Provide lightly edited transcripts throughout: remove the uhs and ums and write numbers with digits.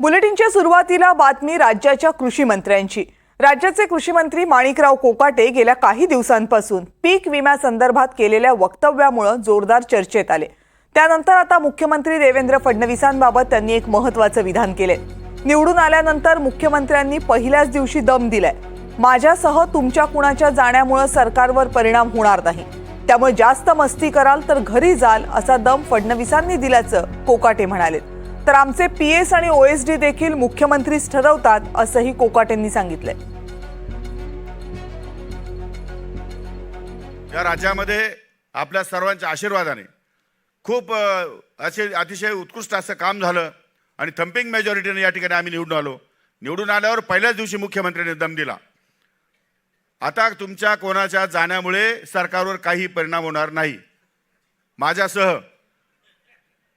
बुलेटिनच्या सुरुवातीला बातमी राज्याच्या कृषी मंत्र्यांची। राज्याचे कृषी मंत्री माणिकराव कोकाटे गेल्या काही दिवसांपासून पीक विम्यासंदर्भात केलेल्या वक्तव्यामुळे जोरदार चर्चेत आले। त्यानंतर आता मुख्यमंत्री देवेंद्र फडणवीसांबाबत त्यांनी एक महत्त्वाचे विधान केले। निवडून आल्यानंतर मुख्यमंत्र्यांनी पहिल्याच दिवशी दम दिलाय। माझ्यासह तुमच्या कुणाच्या जाण्यामुळे सरकारवर परिणाम होणार नाही, त्यामुळे जास्त मस्ती कराल तर घरी जाल असा दम फडणवीसांनी दिल्याचं कोकाटे म्हणाले। तर आमचे पीएस आणि ओएसडी देखील मुख्यमंत्रीच ठरवतात असंही कोकाटेंनी सांगितलंय। या राज्यामध्ये आपल्या सर्वांच्या आशीर्वादाने खूप अतिशय उत्कृष्ट असं काम झालं आणि थंपिंग मेजॉरिटीने या ठिकाणी आम्ही निवडून आलो। निवडून आल्यावर पहिल्याच दिवशी मुख्यमंत्र्यांनी दम दिला। आता तुमच्या कोणाच्या जाण्यामुळे सरकारवर काही परिणाम होणार नाही, माझ्यासह।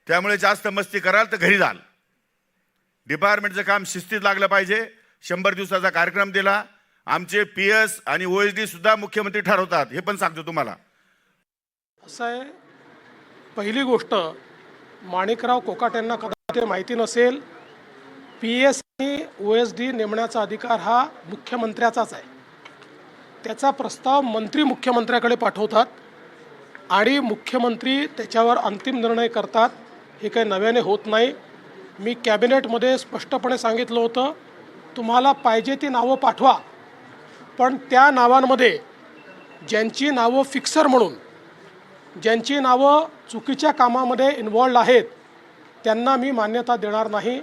त्यामुळे जास्त मस्ती कराल तर घरी जाल। डिपार्टमेंटचं काम शिस्तीत लागलं पाहिजे। 100 दिवसाचा कार्यक्रम दिला। आमचे पीएस आणि ओएसडी सुद्धा मुख्यमंत्री ठरवतात, हे पण सांगतो तुम्हाला। असं आहे, पहिली गोष्ट माणिकराव कोकाटेंना कदाचित माहिती नसेल, पीएस आणि ओएसडी नेमण्याचा अधिकार हा मुख्यमंत्र्याचाच आहे। त्याचा प्रस्ताव मंत्री मुख्यमंत्र्याकडे पाठवतात आणि मुख्यमंत्री त्याच्यावर अंतिम निर्णय करतात। हे काही नव्याने होत नाही। मी कॅबिनेटमध्ये स्पष्टपणे सांगितलं होतं, तुम्हाला पाहिजे ती नावं पाठवा, पण त्या नावांमध्ये ज्यांची नावं फिक्सर म्हणून, ज्यांची नावं चुकीच्या कामामध्ये इन्व्हॉल्ड आहेत, त्यांना मी मान्यता देणार नाही।